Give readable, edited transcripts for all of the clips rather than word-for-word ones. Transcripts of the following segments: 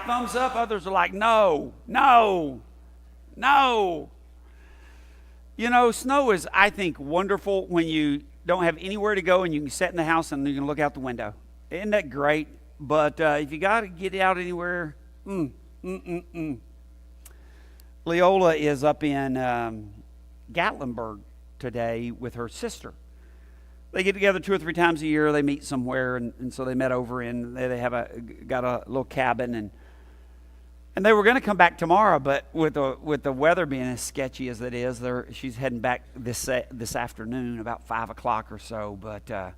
thumbs up. Others are like, no, no, no. You know, snow is, I think, wonderful when you don't have anywhere to go and you can sit in the house and you can look out the window. Isn't that great? But if you got to get out anywhere, Leola is up in Gatlinburg today with her sister. They get together 2 or 3 times a year. They meet somewhere, and so they met over in. They have got a little cabin, and they were going to come back tomorrow, but with the weather being as sketchy as it is, she's heading back this afternoon about 5 o'clock or so. But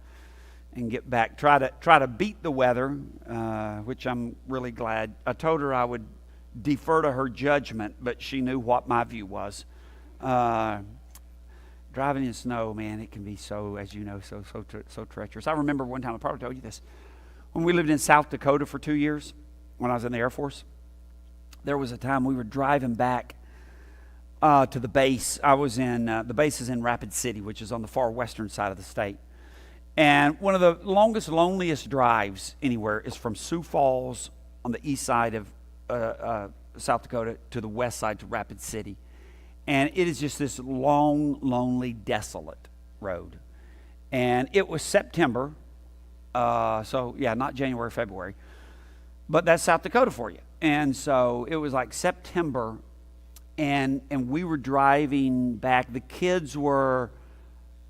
and get back, try to beat the weather, which I'm really glad. I told her I would defer to her judgment, but she knew what my view was. Driving in snow, man, it can be so, as you know, so treacherous. I remember one time, I probably told you this, when we lived in South Dakota for 2 years, when I was in the Air Force, there was a time we were driving back to the base. I was in, the base is in Rapid City, which is on the far western side of the state. And one of the longest, loneliest drives anywhere is from Sioux Falls on the east side of South Dakota to the west side to Rapid City. And it is just this long, lonely, desolate road. And it was September, so yeah, not January, February. But that's South Dakota for you. And so it was like September, and we were driving back. The kids were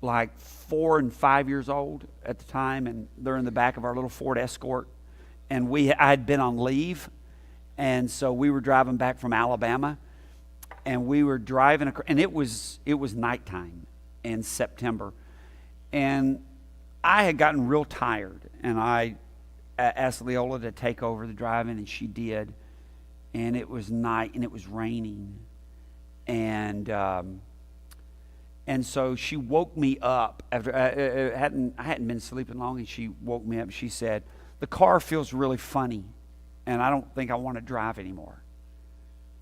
like 4 and 5 years old at the time, and they're in the back of our little Ford Escort. And I had been on leave, and so we were driving back from Alabama. And we were driving, and it was nighttime in September. And I had gotten real tired, and I asked Leola to take over the driving, and she did. And it was night, and it was raining. And so she woke me up after I hadn't been sleeping long, and she woke me up. She said, "The car feels really funny, and I don't think I want to drive anymore."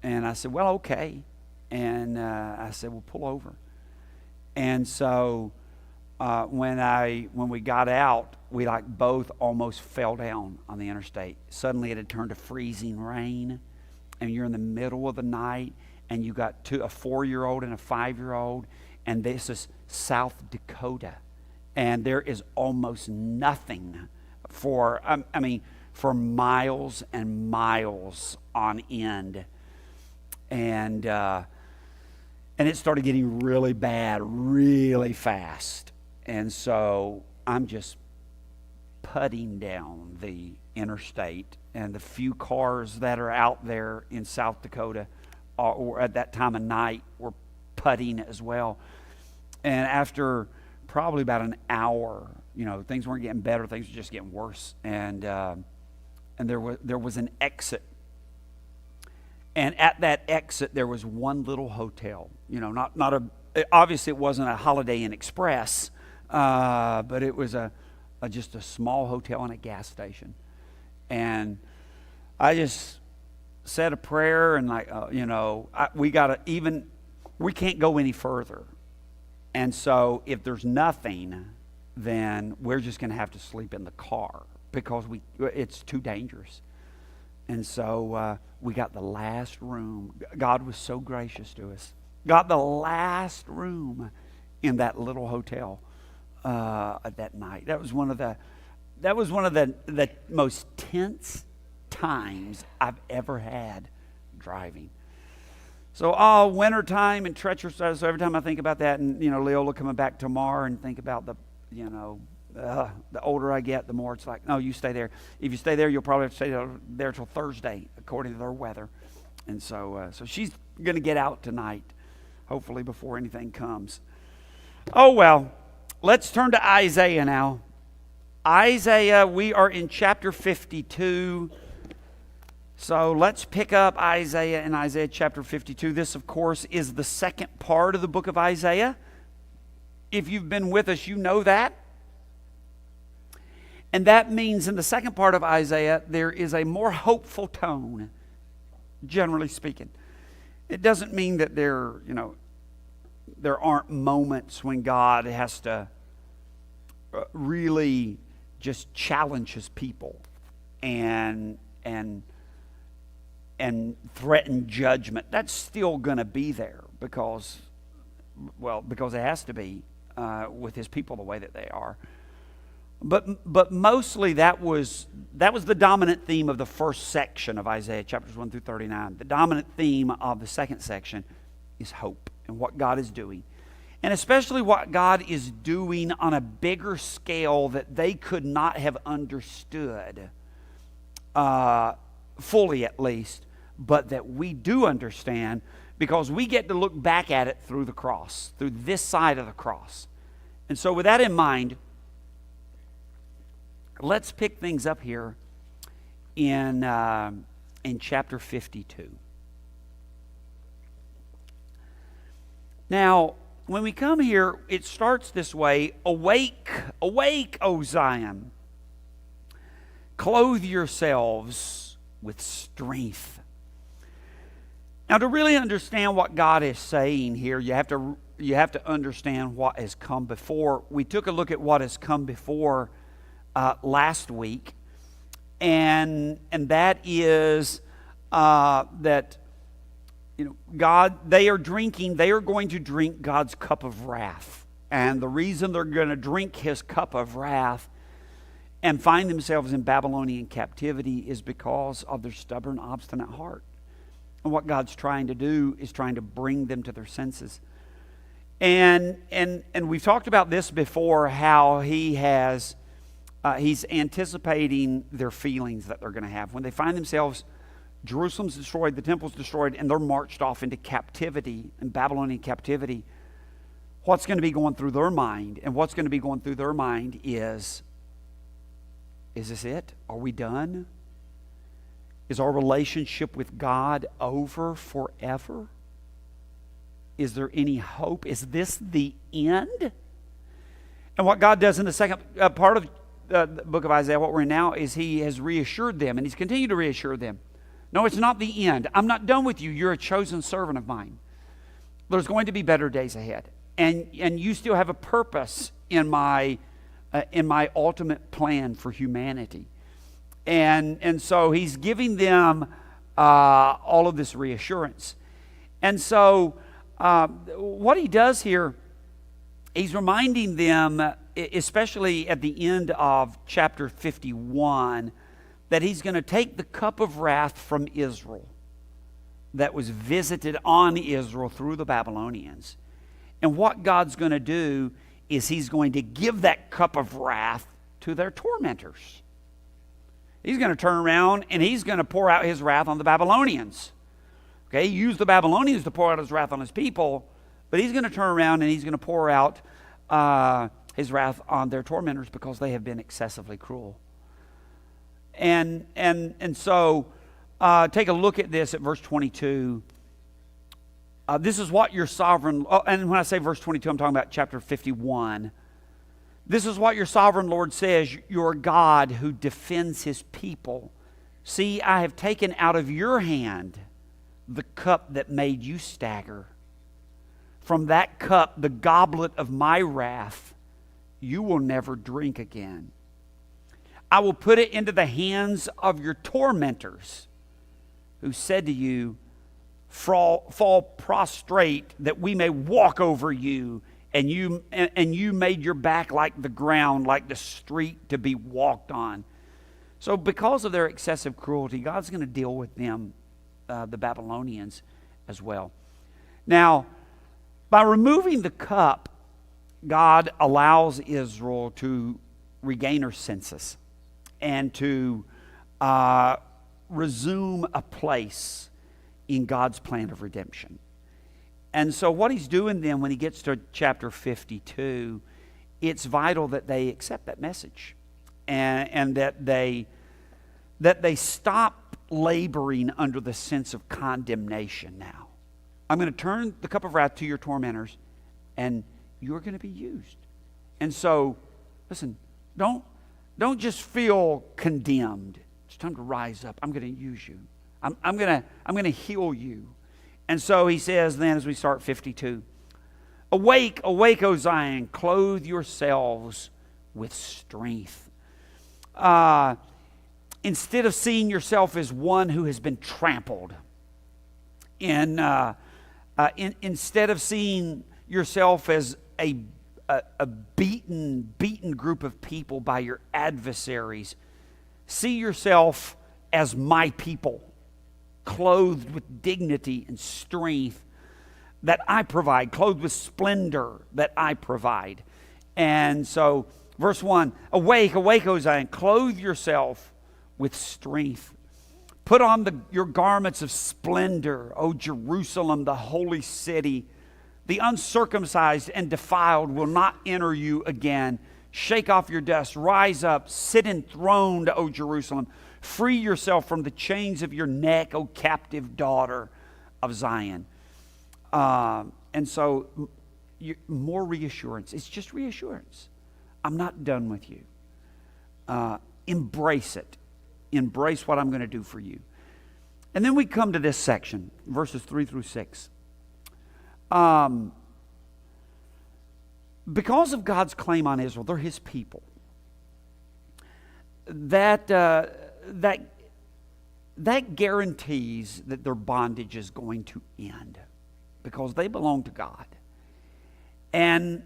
And I said, "Well, okay." And I said, "Well, pull over." And so when we got out, we like both almost fell down on the interstate. Suddenly it had turned to freezing rain, and you're in the middle of the night, and you got a 4-year-old and a 5-year-old, and this is South Dakota, and there is almost nothing for miles and miles on end. And it started getting really bad really fast. And so I'm just putting down the interstate, and the few cars that are out there in South Dakota or at that time of night were putting as well. And after probably about an hour, you know, things weren't getting better, things were just getting worse. And there was an exit. And at that exit, there was one little hotel. You know, obviously it wasn't a Holiday Inn Express, but it was just a small hotel and a gas station. And I just said a prayer, and we can't go any further. And so if there's nothing, then we're just going to have to sleep in the car because it's too dangerous. And so we got the last room. God was so gracious to us. Got the last room in that little hotel that night. That was one of the most tense times I've ever had driving. So wintertime and treacherous. So every time I think about that, and Leola coming back tomorrow, and think about the older I get, the more it's like, no, you stay there. If you stay there, you'll probably have to stay there till Thursday, according to their weather. And so she's going to get out tonight, hopefully before anything comes. Oh, well, let's turn to Isaiah now. Isaiah, we are in chapter 52. So let's pick up Isaiah in Isaiah chapter 52. This, of course, is the second part of the book of Isaiah. If you've been with us, you know that. And that means in the second part of Isaiah, there is a more hopeful tone, generally speaking. It doesn't mean that there aren't moments when God has to really just challenge his people and and threaten judgment. That's still going to be there because it has to be with his people the way that they are. But mostly that was the dominant theme of the first section of Isaiah, chapters 1 through 39. The dominant theme of the second section is hope and what God is doing. And especially what God is doing on a bigger scale that they could not have understood, fully at least, but that we do understand because we get to look back at it through the cross, through this side of the cross. And so with that in mind, let's pick things up here in chapter 52. Now, when we come here, it starts this way: awake, awake, O Zion. Clothe yourselves with strength. Now, to really understand what God is saying here, you have to understand what has come before. We took a look at what has come before last week, and that is that God, they are going to drink God's cup of wrath, and the reason they're going to drink His cup of wrath and find themselves in Babylonian captivity is because of their stubborn, obstinate heart. And what God's trying to do is trying to bring them to their senses. And we've talked about this before, how He's anticipating their feelings that they're going to have. When they find themselves, Jerusalem's destroyed, the temple's destroyed, and they're marched off into captivity, in Babylonian captivity, what's going to be going through their mind? And what's going to be going through their mind is this it? Are we done? Is our relationship with God over forever? Is there any hope? Is this the end? And what God does in the second part of the book of Isaiah, what we're in now, is He has reassured them, and He's continued to reassure them. No, it's not the end. I'm not done with you. You're a chosen servant of mine. There's going to be better days ahead. And you still have a purpose in my ultimate plan for humanity. And so He's giving them all of this reassurance. And so what He does here, He's reminding them, especially at the end of chapter 51, that He's going to take the cup of wrath from Israel that was visited on Israel through the Babylonians. And what God's going to do is He's going to give that cup of wrath to their tormentors. He's going to turn around and He's going to pour out His wrath on the Babylonians. Okay, He used the Babylonians to pour out His wrath on His people, but He's going to turn around and He's going to pour out His wrath on their tormentors because they have been excessively cruel. And so take a look at this at verse 22. This is what your sovereign, and when I say verse 22, I'm talking about chapter 51. This is what your sovereign Lord says, your God who defends His people. See, I have taken out of your hand the cup that made you stagger. From that cup, the goblet of my wrath, you will never drink again. I will put it into the hands of your tormentors, who said to you, fall prostrate that we may walk over you, and you made your back like the ground, like the street to be walked on. So because of their excessive cruelty, God's going to deal with them, the Babylonians, as well. Now, by removing the cup, God allows Israel to regain her senses and to resume a place in God's plan of redemption. And so what He's doing then when He gets to chapter 52, it's vital that they accept that message and that they stop laboring under the sense of condemnation now. I'm going to turn the cup of wrath to your tormentors, and you're going to be used. And so, listen, don't just feel condemned. It's time to rise up. I'm going to use you. I'm going to heal you. And so He says then, as we start 52, awake, awake, O Zion, clothe yourselves with strength. instead of seeing yourself as one who has been trampled, instead of seeing yourself as a beaten group of people by your adversaries, see yourself as my people, clothed with dignity and strength that I provide, clothed with splendor that I provide. And so, verse 1, awake, awake, O Zion, clothe yourself with strength. Put on your garments of splendor, O Jerusalem, the holy city. The uncircumcised and defiled will not enter you again. Shake off your dust, rise up, sit enthroned, O Jerusalem. Free yourself from the chains of your neck, O captive daughter of Zion. And so, more reassurance. It's just reassurance. I'm not done with you. Embrace it. Embrace what I'm going to do for you. And then we come to this section, verses 3 through 6. Because of God's claim on Israel, they're His people. That guarantees that their bondage is going to end, because they belong to God. And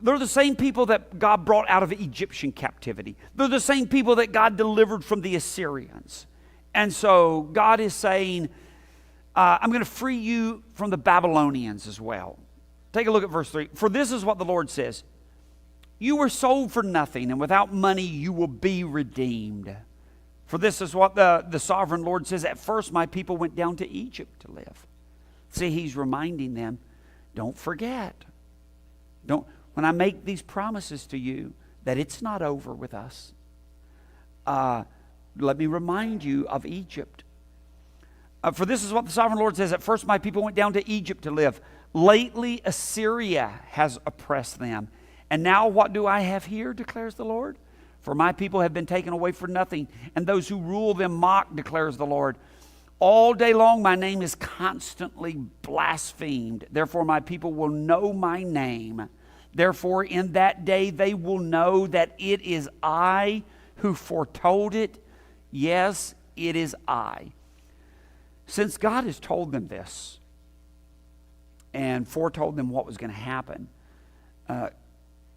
they're the same people that God brought out of Egyptian captivity. They're the same people that God delivered from the Assyrians. And so God is saying, I'm going to free you from the Babylonians as well. Take a look at verse 3. For this is what the Lord says. You were sold for nothing, and without money you will be redeemed. For this is what the sovereign Lord says. At first my people went down to Egypt to live. See, He's reminding them, don't forget. When I make these promises to you, that it's not over with us. Let me remind you of Egypt. For this is what the sovereign Lord says. At first my people went down to Egypt to live. Lately Assyria has oppressed them. And now what do I have here, declares the Lord? For my people have been taken away for nothing, and those who rule them mock, declares the Lord. All day long my name is constantly blasphemed. Therefore my people will know my name. Therefore in that day they will know that it is I who foretold it. Yes, it is I. Since God has told them this and foretold them what was going to happen,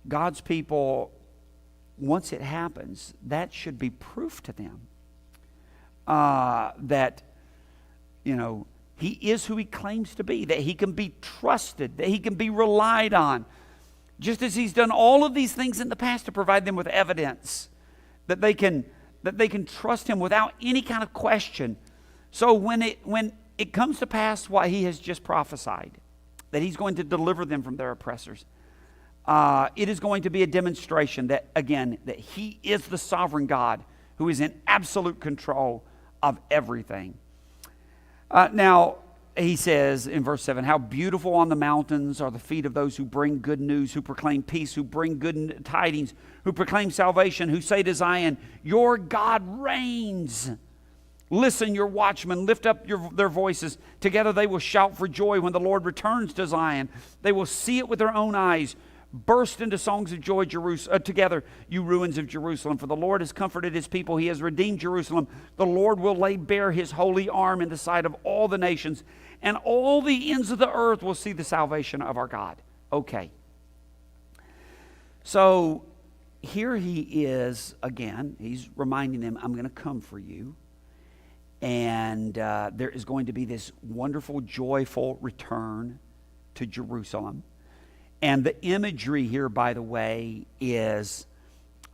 God's people, once it happens, that should be proof to them that, He is who He claims to be, that He can be trusted, that He can be relied on. Just as He's done all of these things in the past to provide them with evidence that they can trust Him without any kind of question. So when it comes to pass what He has just prophesied, that He's going to deliver them from their oppressors, it is going to be a demonstration that, again, that He is the sovereign God who is in absolute control of everything. Now, He says in verse 7, how beautiful on the mountains are the feet of those who bring good news, who proclaim peace, who bring good tidings, who proclaim salvation, who say to Zion, your God reigns. Listen, your watchmen, lift up their voices. Together they will shout for joy when the Lord returns to Zion. They will see it with their own eyes. Burst into songs of joy together, you ruins of Jerusalem. For the Lord has comforted His people. He has redeemed Jerusalem. The Lord will lay bare His holy arm in the sight of all the nations, and all the ends of the earth will see the salvation of our God. Okay. So here He is again. He's reminding them, I'm going to come for you. And there is going to be this wonderful, joyful return to Jerusalem. And the imagery here, by the way, is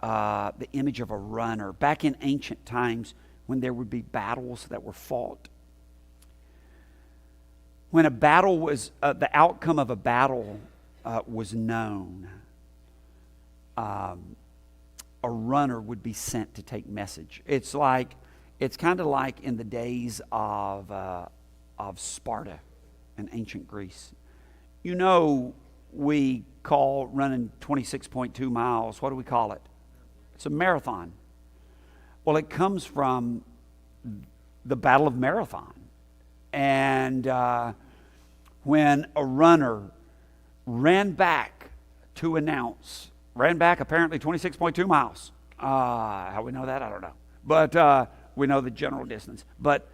the image of a runner. Back in ancient times, when there would be battles that were fought, when a battle was, the outcome of a battle was known, a runner would be sent to take message. It's kind of like in the days of Sparta in ancient Greece. We call running 26.2 miles, what do we call it? It's a marathon. Well, it comes from the Battle of Marathon. And when a runner ran back apparently 26.2 miles. How we know that, I don't know. but we know the general distance. But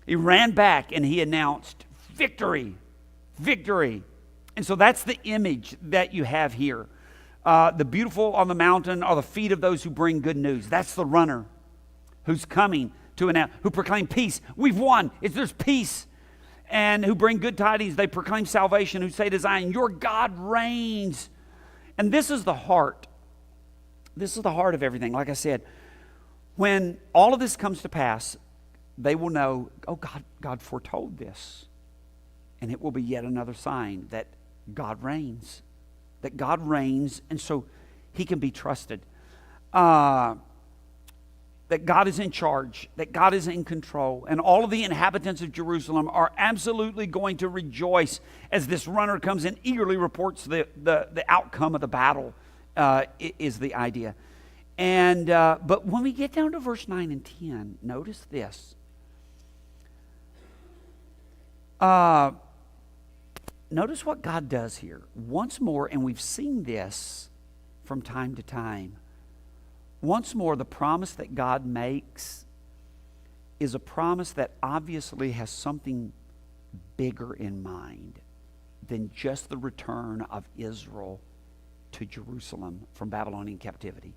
he ran back and he announced victory, victory. And so that's the image that you have here. The beautiful on the mountain are the feet of those who bring good news. That's the runner who's coming to announce, who proclaim peace. We've won. There's peace. And who bring good tidings. They proclaim salvation, who say to Zion, your God reigns. And this is the heart. This is the heart of everything. Like I said, when all of this comes to pass, they will know, oh, God foretold this. And it will be yet another sign that God reigns. That God reigns, and so he can be trusted. That God is in charge, that God is in control, and all of the inhabitants of Jerusalem are absolutely going to rejoice as this runner comes and eagerly reports the outcome of the battle, is the idea. And but when we get down to verse 9 and 10, notice this. Notice what God does here. Once more, and we've seen this from time to time, once more, the promise that God makes is a promise that obviously has something bigger in mind than just the return of Israel to Jerusalem from Babylonian captivity.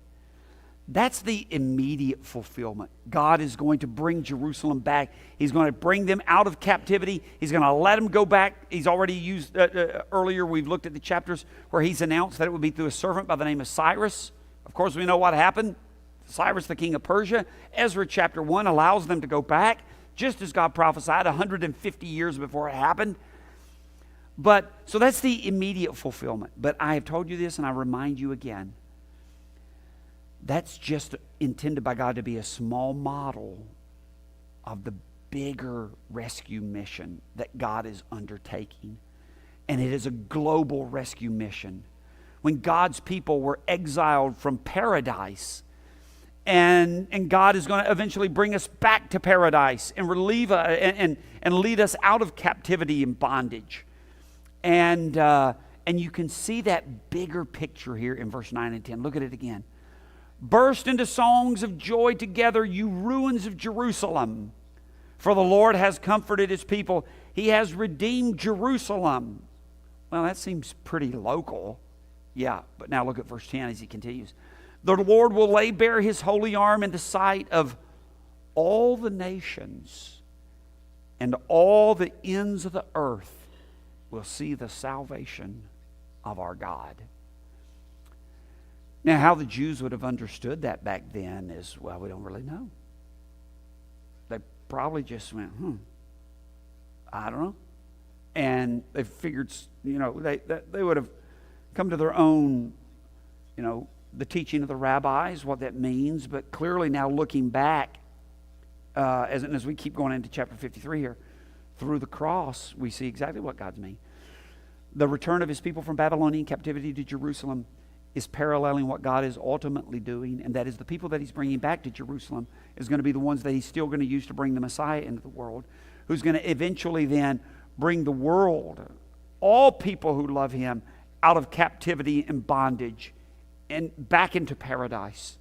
That's the immediate fulfillment. God is going to bring Jerusalem back. He's going to bring them out of captivity. He's going to let them go back. He's already used, earlier we've looked at the chapters where he's announced that it would be through a servant by the name of Cyrus. Of course, we know what happened. Cyrus, the king of Persia. Ezra chapter 1 allows them to go back, just as God prophesied 150 years before it happened. But, so that's the immediate fulfillment. But I have told you this, and I remind you again, that's just intended by God to be a small model of the bigger rescue mission that God is undertaking. And it is a global rescue mission. When God's people were exiled from paradise, and God is going to eventually bring us back to paradise and relieve and lead us out of captivity and bondage. And you can see that bigger picture here in verse 9 and 10. Look at it again. Burst into songs of joy together, you ruins of Jerusalem. For the Lord has comforted his people. He has redeemed Jerusalem. Well, that seems pretty local. Yeah, but now look at verse 10 as he continues. The Lord will lay bare his holy arm in the sight of all the nations, and all the ends of the earth will see the salvation of our God. Now, how the Jews would have understood that back then is, well, we don't really know. They probably just went, I don't know. And they figured, they would have come to their own, the teaching of the rabbis, what that means. But clearly now looking back, as we keep going into chapter 53 here, through the cross, we see exactly what God's mean. The return of his people from Babylonian captivity to Jerusalem is paralleling what God is ultimately doing, and that is the people that he's bringing back to Jerusalem is going to be the ones that he's still going to use to bring the Messiah into the world, who's going to eventually then bring the world, all people who love him, out of captivity and bondage and back into paradise.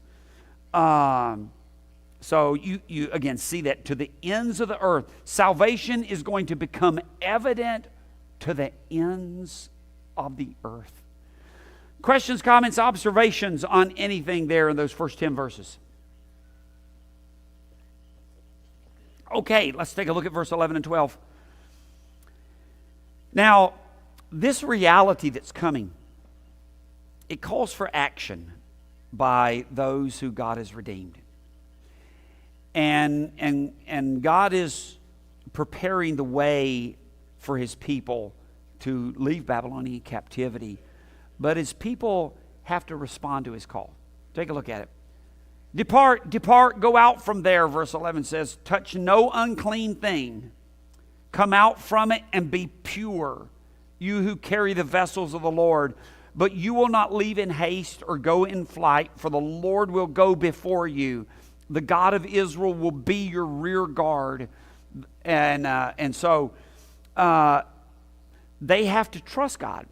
So you again see that to the ends of the earth. Salvation is going to become evident to the ends of the earth. Questions, comments, observations on anything there in those first 10 verses? Okay, let's take a look at verse 11 and 12. Now, this reality that's coming, it calls for action by those who God has redeemed. And God is preparing the way for his people to leave Babylonian captivity. But his people have to respond to his call. Take a look at it. Depart, go out from there, verse 11 says, touch no unclean thing. Come out from it and be pure, you who carry the vessels of the Lord. But you will not leave in haste or go in flight, for the Lord will go before you. The God of Israel will be your rear guard. And so they have to trust God.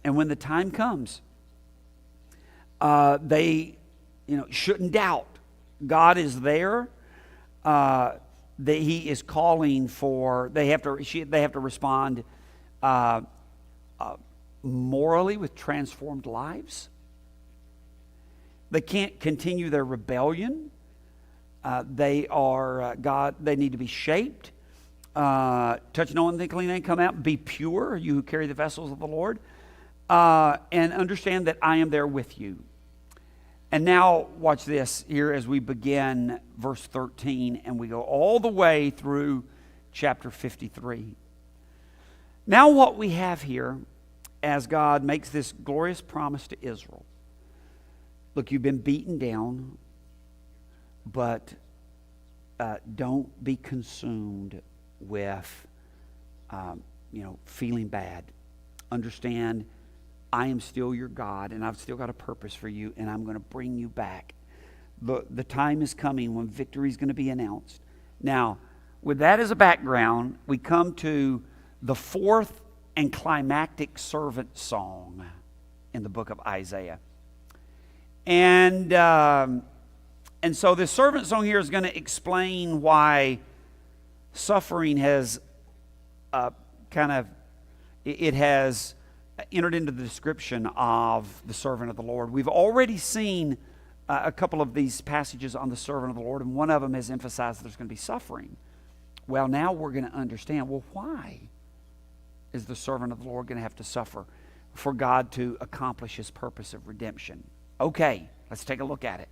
And when the time comes, they shouldn't doubt. God is there. That He is calling for. They have to respond morally with transformed lives. They can't continue their rebellion. They need to be shaped. Touch no unclean thing, come out and be pure, you who carry the vessels of the Lord. And understand that I am there with you. And now watch this here as we begin verse 13 and we go all the way through chapter 53. Now what we have here as God makes this glorious promise to Israel. Look, you've been beaten down, but don't be consumed with feeling bad. Understand, I am still your God, and I've still got a purpose for you, and I'm going to bring you back. The time is coming when victory is going to be announced. Now, with that as a background, we come to the fourth and climactic servant song in the book of Isaiah. And so this servant song here is going to explain why suffering has it has entered into the description of the servant of the Lord. We've already seen a couple of these passages on the servant of the Lord, and one of them has emphasized there's going to be suffering. Well, now we're going to understand, well, why is the servant of the Lord going to have to suffer for God to accomplish His purpose of redemption? Okay, let's take a look at it.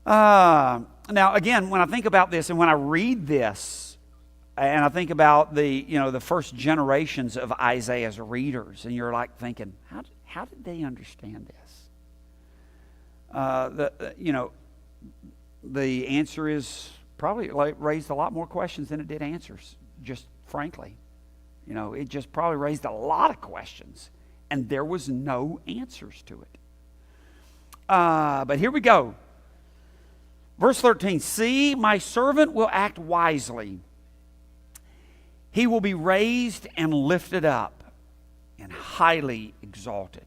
Now, again, when I think about this and when I read this, and I think about the first generations of Isaiah's readers, and you're like thinking, how did they understand this? The answer is probably raised a lot more questions than it did answers, just frankly. It just probably raised a lot of questions, and there was no answers to it. But here we go. Verse 13, see, my servant will act wisely. He will be raised and lifted up and highly exalted.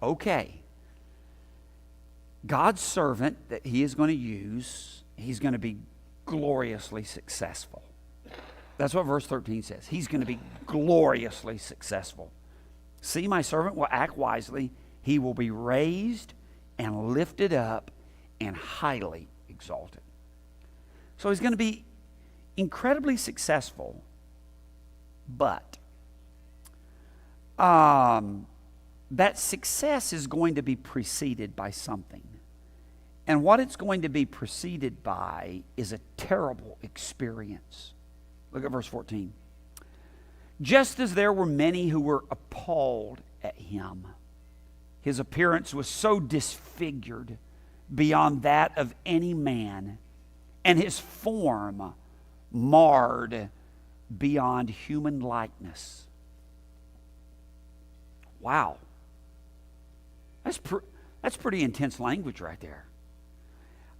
Okay. God's servant that He is going to use, he's going to be gloriously successful. That's what verse 13 says. He's going to be gloriously successful. See, my servant will act wisely. He will be raised and lifted up and highly exalted. So he's going to be incredibly successful, but that success is going to be preceded by something. And what it's going to be preceded by is a terrible experience. Look at verse 14. Just as there were many who were appalled at him, his appearance was so disfigured beyond that of any man, and his form marred beyond human likeness. Wow. That's pretty intense language right there.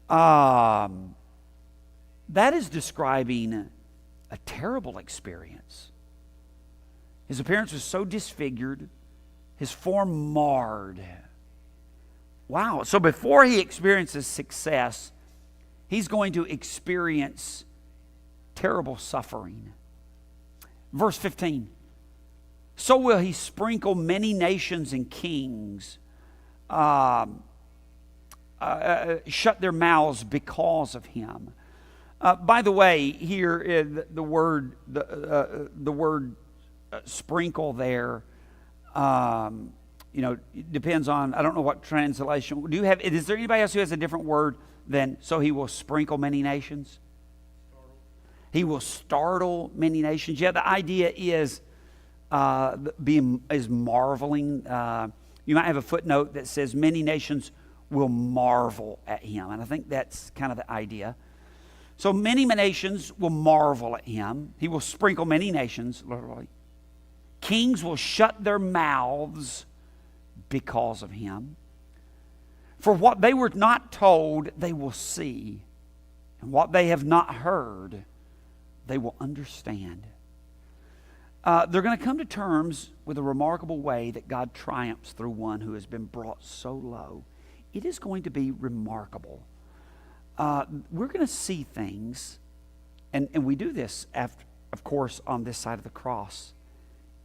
That is describing a terrible experience. His appearance was so disfigured, his form marred. Wow. So before he experiences success, he's going to experience terrible suffering. Verse 15. So will he sprinkle many nations and kings, shut their mouths because of him. By the way, here the word sprinkle there, depends on, I don't know what translation. Is there anybody else who has a different word than, so he will sprinkle many nations? He will startle many nations. Yeah, the idea is marveling. You might have a footnote that says many nations will marvel at him. And I think that's kind of the idea. So many nations will marvel at him. He will sprinkle many nations, literally. Kings will shut their mouths because of him. For what they were not told, they will see. And what they have not heard, they will understand. They're going to come to terms with a remarkable way that God triumphs through one who has been brought so low. it is going to be remarkable. We're going to see things, and we do this, after, of course, on this side of the cross.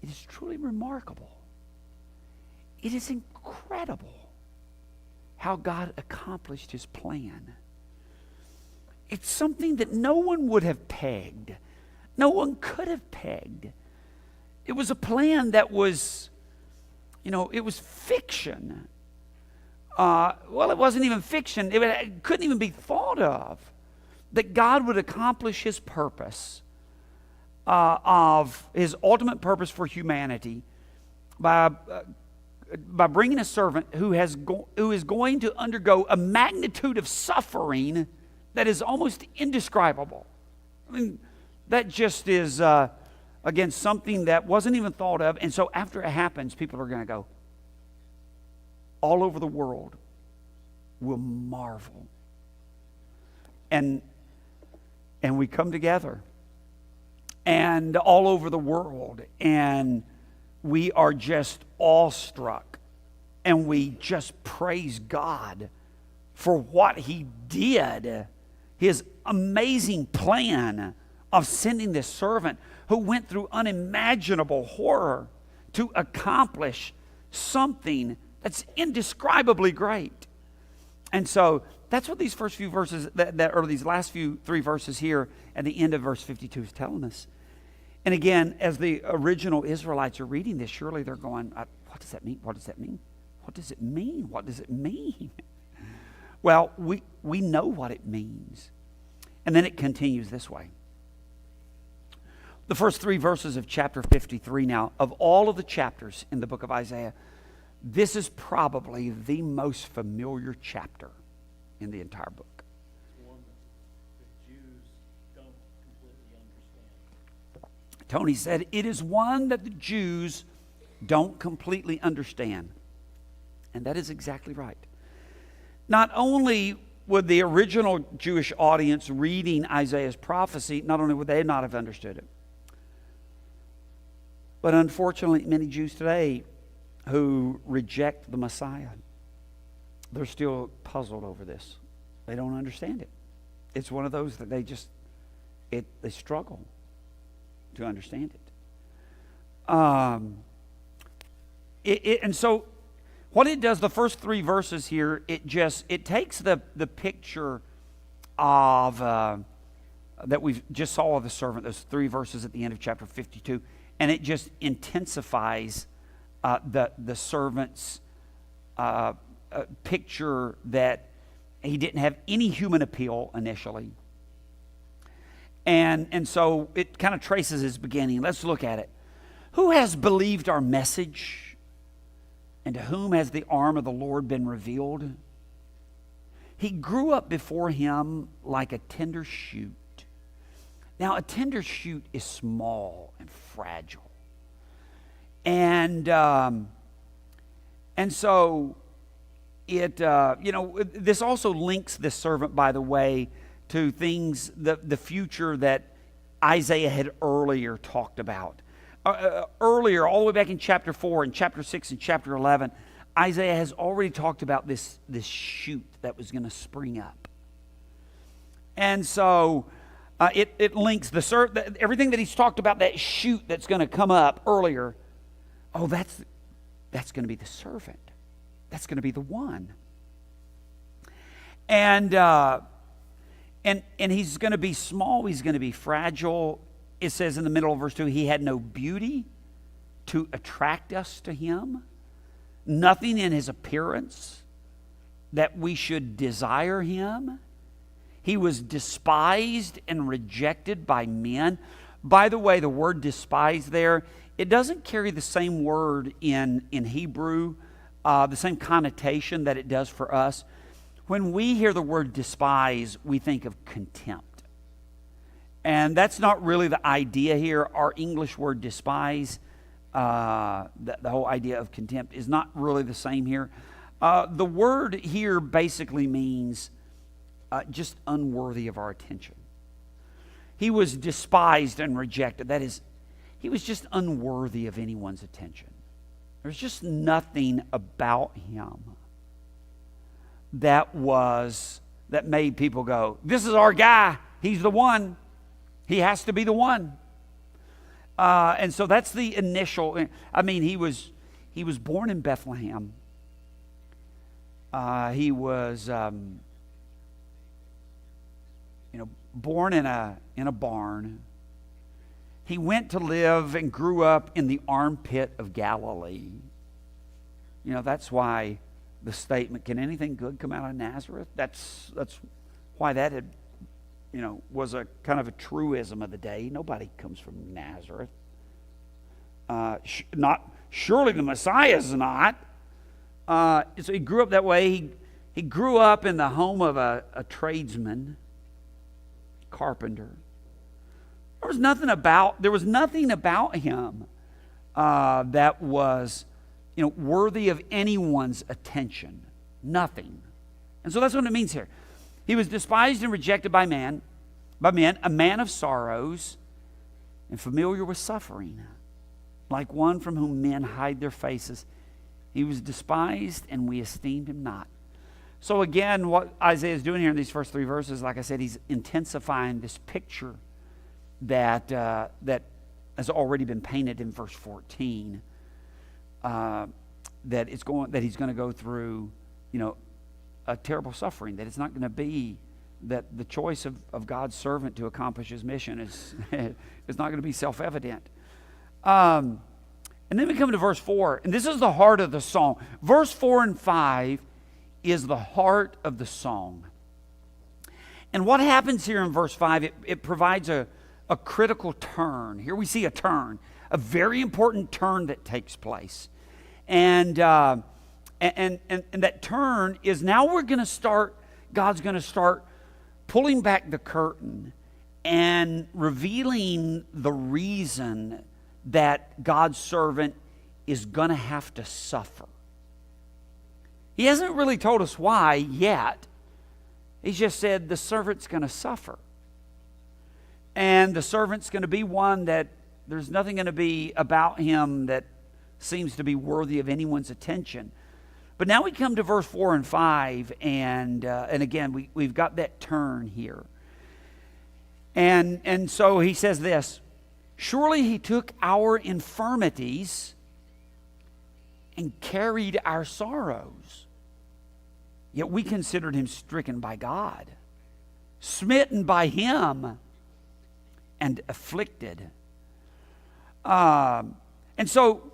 It is truly remarkable. It is incredible how God accomplished his plan. It's something that no one would have pegged. No one could have pegged. It was a plan that was, it was fiction. Well, it wasn't even fiction. It couldn't even be thought of that God would accomplish his purpose, of his ultimate purpose for humanity, by bringing a servant who is going to undergo a magnitude of suffering that is almost indescribable. I mean, that just is, again, something that wasn't even thought of. And so after it happens, people are going to go, all over the world will marvel. And we come together, and all over the world, and we are just awestruck, and we just praise God for what he did, his amazing plan of sending this servant who went through unimaginable horror to accomplish something that's indescribably great. And so that's what these first few verses, or these last three verses here at the end of verse 52 is telling us. And again, as the original Israelites are reading this, surely they're going, what does that mean? What does that mean? What does it mean? What does it mean? Well, we know what it means. And then it continues this way. The first three verses of chapter 53 now, of all of the chapters in the book of Isaiah, this is probably the most familiar chapter in the entire book. It's one that the Jews don't completely understand. Tony said, it is one that the Jews don't completely understand. And that is exactly right. Not only would the original Jewish audience reading Isaiah's prophecy, not only would they not have understood it, but unfortunately many Jews today who reject the Messiah, they're still puzzled over this. They don't understand it. It's one of those that they struggle to understand it. And so what it does, the first three verses here, it takes the picture of that we just saw of the servant, those three verses at the end of chapter 52, and it just intensifies the servant's picture that he didn't have any human appeal initially. And so it kind of traces his beginning. Let's look at it. Who has believed our message? And to whom has the arm of the Lord been revealed? He grew up before him like a tender shoot. Now, a tender shoot is small and fragile. And so it, this also links this servant, by the way, to things, the future that Isaiah had earlier talked about. Earlier, all the way back in chapter 4 and chapter 6 and chapter 11, Isaiah has already talked about this shoot that was going to spring up. And so it links everything that he's talked about, that shoot that's going to come up earlier. Oh, that's going to be the servant. That's going to be the one. And he's going to be small. He's going to be fragile. It says in the middle of verse 2, he had no beauty to attract us to him. Nothing in his appearance that we should desire him. He was despised and rejected by men. By the way, the word despised there, it doesn't carry the same word in Hebrew, the same connotation that it does for us. When we hear the word despise, we think of contempt. And that's not really the idea here. Our English word despise, the whole idea of contempt, is not really the same here. The word here basically means just unworthy of our attention. He was despised and rejected. That is, he was just unworthy of anyone's attention. There's just nothing about him that made people go, this is our guy. He's the one. He has to be the one. And so that's the initial. I mean, he was born in Bethlehem. He was, born in a barn. He went to live and grew up in the armpit of Galilee. That's why the statement, can anything good come out of Nazareth? That's why that had, was a kind of a truism of the day. Nobody comes from Nazareth. Surely the Messiah's not. So he grew up that way. He grew up in the home of a tradesman, carpenter. There was nothing about him that was, worthy of anyone's attention. Nothing. And so that's what it means here. He was despised and rejected by men, a man of sorrows and familiar with suffering, like one from whom men hide their faces. He was despised and we esteemed him not. So again, what Isaiah is doing here in these first 3 verses, like I said, he's intensifying this picture that has already been painted in verse 14. That he's going to go through, a terrible suffering. That it's not going to be that the choice of God's servant to accomplish his mission is not going to be self-evident. And then we come to verse 4, and this is the heart of the song. Verse 4 and 5 is the heart of the song. And what happens here in verse 5, it provides a critical turn. Here we see a turn, a very important turn that takes place. And that turn is now God's going to start pulling back the curtain and revealing the reason that God's servant is going to have to suffer. He hasn't really told us why yet. He's just said the servant's going to suffer. And the servant's going to be one that there's nothing going to be about him that seems to be worthy of anyone's attention. But now we come to verse 4 and 5, and again, we've got that turn here. And so he says this, surely he took our infirmities and carried our sorrows. Yet we considered him stricken by God, smitten by him, and afflicted. And so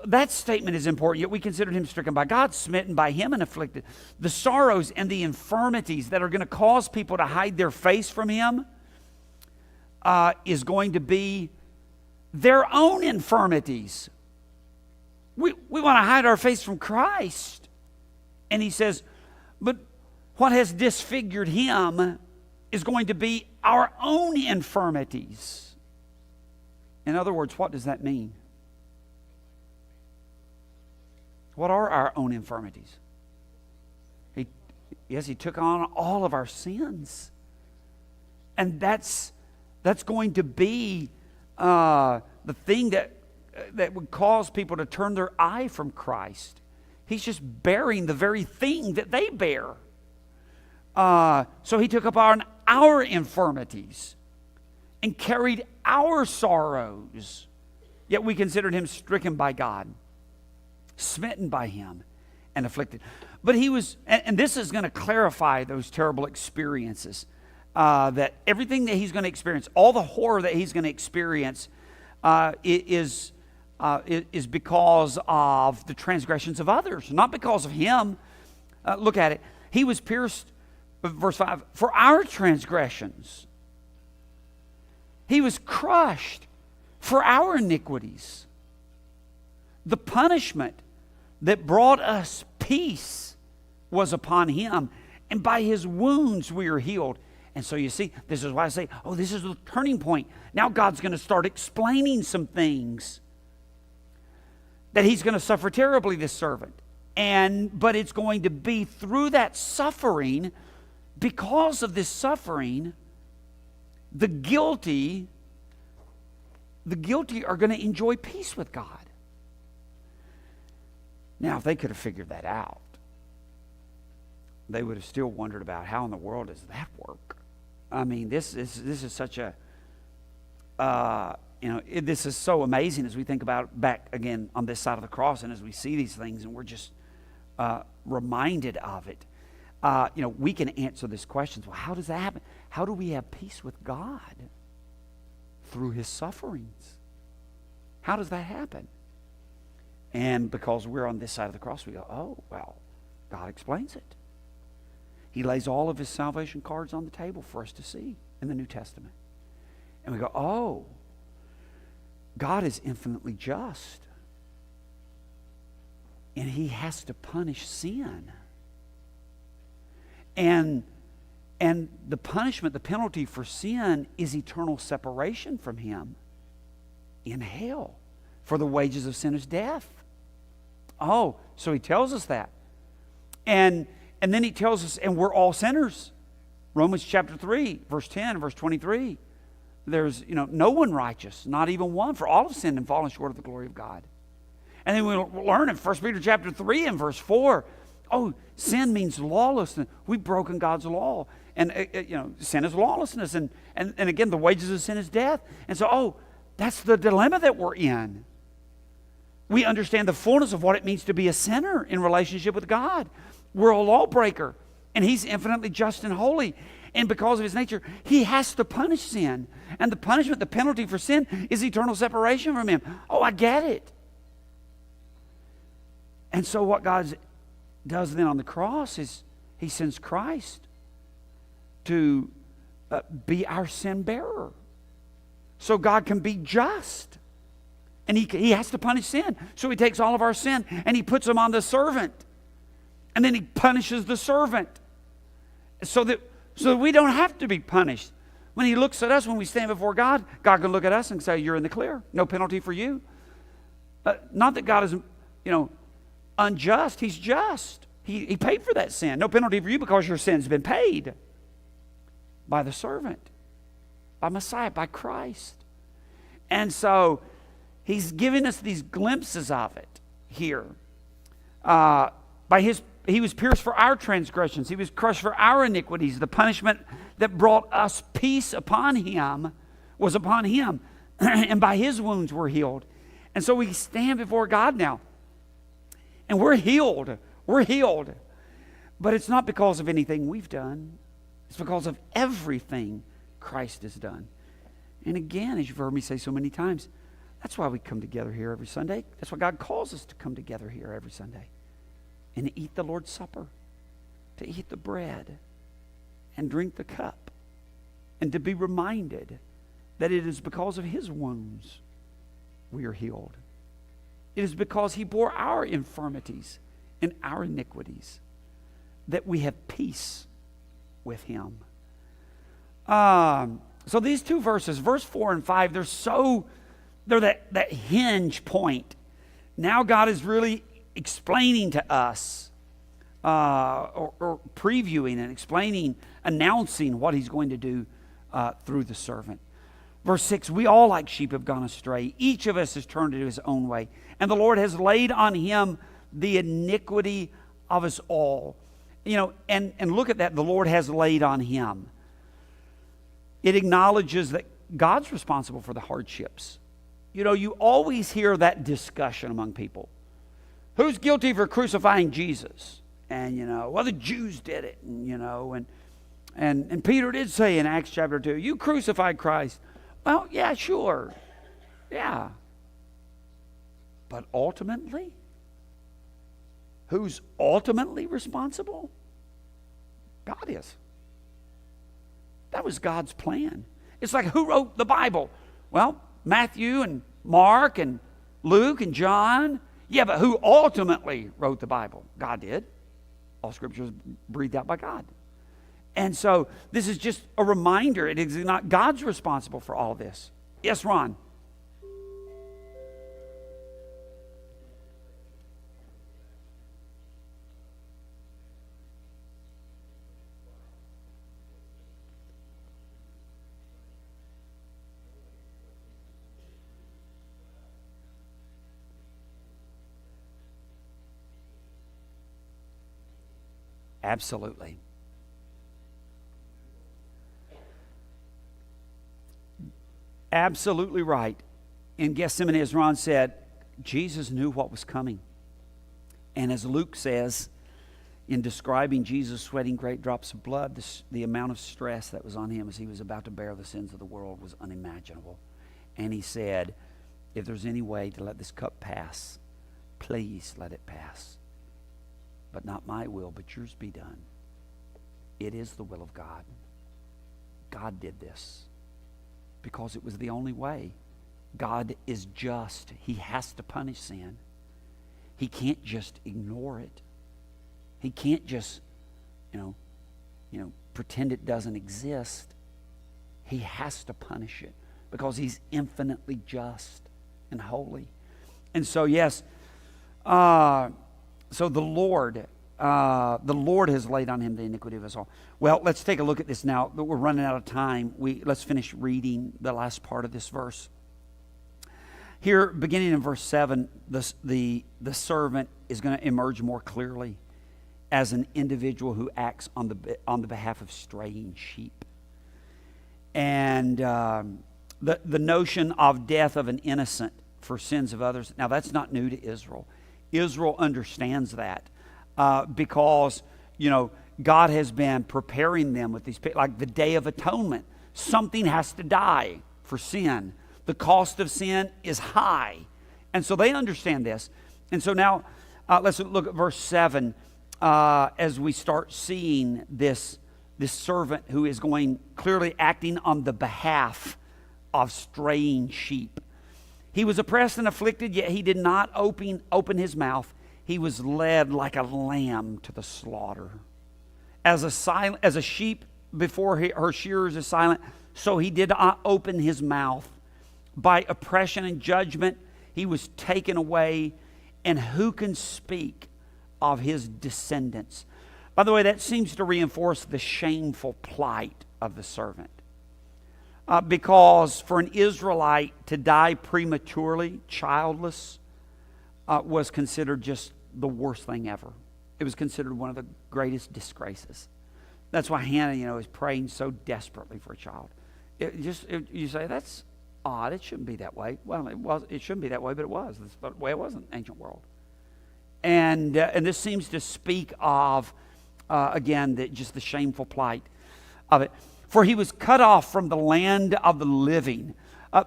that statement is important. Yet we considered him stricken by God, smitten by him, and afflicted. The sorrows and the infirmities that are going to cause people to hide their face from him is going to be their own infirmities. We want to hide our face from Christ. And he says, but what has disfigured him is going to be our own infirmities. In other words, what does that mean? What are our own infirmities? He took on all of our sins. And that's going to be the thing that would cause people to turn their eye from Christ. He's just bearing the very thing that they bear. So he took up our infirmities and carried our sorrows. Yet we considered him stricken by God, smitten by him, and afflicted. But he was, and this is going to clarify those terrible experiences. That everything that he's going to experience, all the horror that he's going to experience, is because of the transgressions of others, not because of him. Look at it. He was pierced, verse 5, for our transgressions. He was crushed for our iniquities. The punishment that brought us peace was upon him, and by his wounds we are healed. And so you see, this is why I say, this is the turning point. Now God's going to start explaining some things that he's going to suffer terribly, this servant. But it's going to be through that suffering, because of this suffering, the guilty are going to enjoy peace with God. Now, if they could have figured that out, they would have still wondered about how in the world does that work. I mean, this is such a this is so amazing as we think about back again on this side of the cross, and as we see these things, and we're just reminded of it. We can answer these questions. Well, how does that happen? How do we have peace with God? Through his sufferings. How does that happen? And because we're on this side of the cross, we go, oh, well, God explains it. He lays all of his salvation cards on the table for us to see in the New Testament. And we go, oh, God is infinitely just. And he has to punish sin. And the punishment, the penalty for sin is eternal separation from him in hell. For the wages of sin is death. Oh, so he tells us that. And then he tells us, and we're all sinners. Romans chapter 3, verse 10, verse 23. There's, no one righteous, not even one, for all have sinned and fallen short of the glory of God. And then we learn in 1 Peter chapter 3 and verse 4, oh, sin means lawlessness. We've broken God's law. And, sin is lawlessness. And again, the wages of sin is death. And so, that's the dilemma that we're in. We understand the fullness of what it means to be a sinner in relationship with God. We're a lawbreaker. And he's infinitely just and holy. And because of his nature, he has to punish sin. And the punishment, the penalty for sin is eternal separation from him. Oh, I get it. And so what God does then on the cross is he sends Christ to be our sin bearer. So God can be just. And he has to punish sin. So he takes all of our sin and he puts them on the servant. And then he punishes the servant. So that we don't have to be punished. When he looks at us, when we stand before God, God can look at us and say, you're in the clear. No penalty for you. Not that God is, unjust. He's just. He paid for that sin. No penalty for you because your sin's been paid by the servant, by Messiah, by Christ. And so he's giving us these glimpses of it here. He was pierced for our transgressions. He was crushed for our iniquities. The punishment that brought us peace upon him was upon him. And by his wounds we're healed. And so we stand before God now. And we're healed. We're healed. But it's not because of anything we've done. It's because of everything Christ has done. And again, as you've heard me say so many times, that's why we come together here every Sunday. That's why God calls us to come together here every Sunday. And to eat the Lord's Supper. To eat the bread. And drink the cup. And to be reminded that it is because of his wounds we are healed. It is because he bore our infirmities and our iniquities that we have peace with him. So these two verses, verse 4 and 5, they're that hinge point. Now God is really explaining to us, or previewing and explaining, announcing what he's going to do through the servant. Verse 6, we all like sheep have gone astray. Each of us has turned to his own way. And the Lord has laid on him the iniquity of us all. And look at that, the Lord has laid on him. It acknowledges that God's responsible for the hardships. You always hear that discussion among people. Who's guilty for crucifying Jesus? And, the Jews did it. And Peter did say in Acts chapter 2, you crucified Christ. Well, yeah, sure. Yeah. But ultimately, who's ultimately responsible? God is. That was God's plan. It's like, who wrote the Bible? Well, Matthew and Mark and Luke and John. Yeah, but who ultimately wrote the Bible? God did. All Scripture is breathed out by God. And so this is just a reminder. It is not God's responsible for all this. Yes, Ron? Absolutely. Absolutely right. In Gethsemane, as Ron said, Jesus knew what was coming. And as Luke says, in describing Jesus sweating great drops of blood, the amount of stress that was on him as he was about to bear the sins of the world was unimaginable. And he said, if there's any way to let this cup pass, please let it pass. But not my will, but yours be done. It is the will of God. God did this because it was the only way. God is just. He has to punish sin. He can't just ignore it. He can't just, pretend it doesn't exist. He has to punish it because he's infinitely just and holy. And so, yes, so the Lord has laid on him the iniquity of us all. Well, let's take a look at this now. We're running out of time. Let's finish reading the last part of this verse. Here, beginning in verse 7, the servant is going to emerge more clearly as an individual who acts on the behalf of straying sheep. And the notion of death of an innocent for sins of others, now that's not new to Israel. Israel understands that because, God has been preparing them with these, like the Day of Atonement. Something has to die for sin. The cost of sin is high. And so they understand this. And so now let's look at verse 7 as we start seeing this servant who is clearly acting on the behalf of straying sheep. He was oppressed and afflicted, yet he did not open his mouth. He was led like a lamb to the slaughter. As a sheep before her shearers is silent, so he did not open his mouth. By oppression and judgment, he was taken away. And who can speak of his descendants? By the way, that seems to reinforce the shameful plight of the servant. Because for an Israelite to die prematurely, childless, was considered just the worst thing ever. It was considered one of the greatest disgraces. That's why Hannah, is praying so desperately for a child. You say, that's odd. It shouldn't be that way. Well, it shouldn't be that way, but it was. That's the way it was in the ancient world. And this seems to speak of, again, just the shameful plight of it. For he was cut off from the land of the living.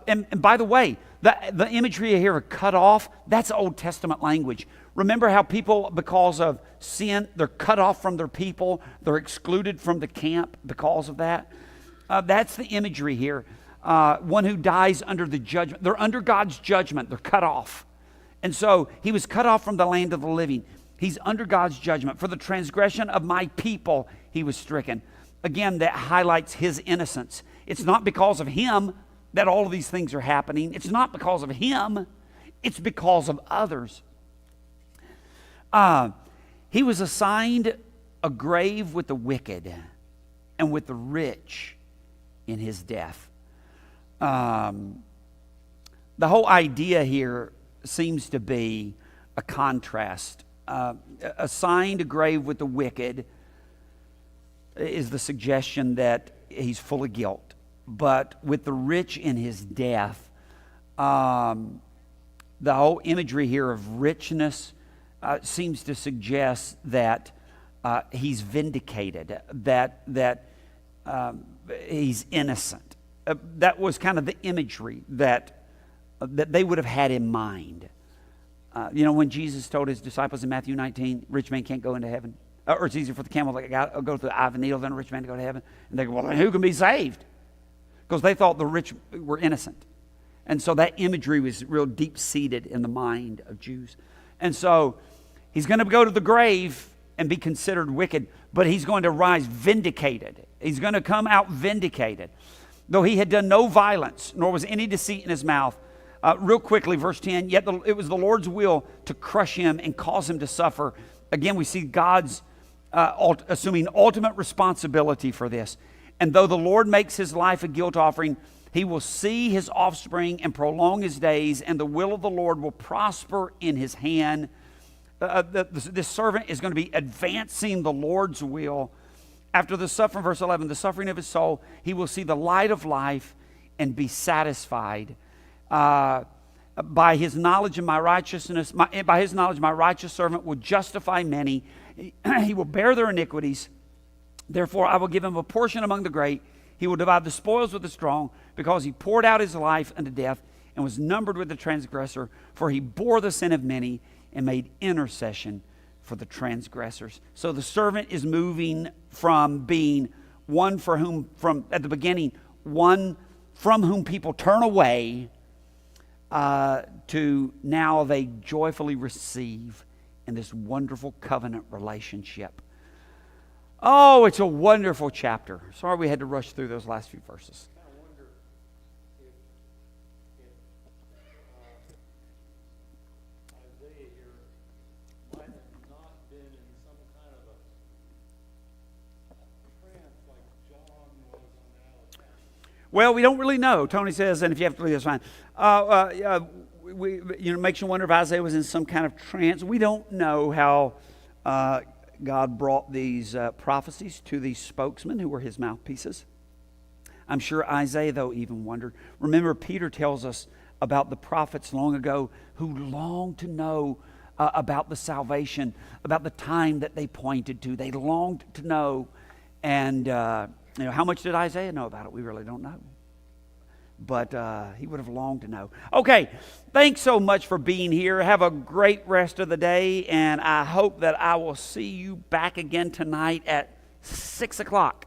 And by the way, the imagery here of cut off, that's Old Testament language. Remember how people, because of sin, they're cut off from their people. They're excluded from the camp because of that. That's the imagery here. One who dies under the judgment. They're under God's judgment. They're cut off. And so he was cut off from the land of the living. He's under God's judgment. For the transgression of my people, he was stricken. Again, that highlights his innocence. It's not because of him that all of these things are happening. It's not because of him. It's because of others. He was assigned a grave with the wicked and with the rich in his death. The whole idea here seems to be a contrast. Assigned a grave with the wicked is the suggestion that he's full of guilt. But with the rich in his death, the whole imagery here of richness seems to suggest that he's vindicated, that he's innocent. That was kind of the imagery that they would have had in mind. When Jesus told his disciples in Matthew 19, rich man can't go into heaven. Or it's easier for the camel to go through the eye of a needle than a rich man to go to heaven. And they go, well, then who can be saved? Because they thought the rich were innocent. And so that imagery was real deep-seated in the mind of Jews. And so he's going to go to the grave and be considered wicked, but he's going to rise vindicated. He's going to come out vindicated. Though he had done no violence, nor was any deceit in his mouth. Real quickly, verse 10, yet it was the Lord's will to crush him and cause him to suffer. Again, we see God's assuming ultimate responsibility for this. And though the Lord makes his life a guilt offering, he will see his offspring and prolong his days, and the will of the Lord will prosper in his hand. this servant is going to be advancing the Lord's will. After the suffering, verse 11, the suffering of his soul, he will see the light of life and be satisfied. By his knowledge and my righteousness, by his knowledge, my righteous servant will justify many. He will bear their iniquities. Therefore, I will give him a portion among the great. He will divide the spoils with the strong, because he poured out his life unto death and was numbered with the transgressor. For he bore the sin of many and made intercession for the transgressors. So the servant is moving from being one for whom, from at the beginning, one from whom people turn away, to now they joyfully receive in this wonderful covenant relationship. Oh, it's a wonderful chapter. Sorry we had to rush through those last few verses. I kind of wonder if Isaiah here might have not been in some kind of a trance like John was on the Isle of Patmos. Well, we don't really know. Tony says, and if you have to leave, that's fine. It makes you wonder if Isaiah was in some kind of trance. We don't know how God brought these prophecies to these spokesmen who were his mouthpieces. I'm sure Isaiah, though, even wondered. Remember, Peter tells us about the prophets long ago who longed to know about the salvation, about the time that they pointed to. They longed to know. And, how much did Isaiah know about it? We really don't know. But he would have longed to know. Okay, thanks so much for being here. Have a great rest of the day, and I hope that I will see you back again tonight at 6 o'clock.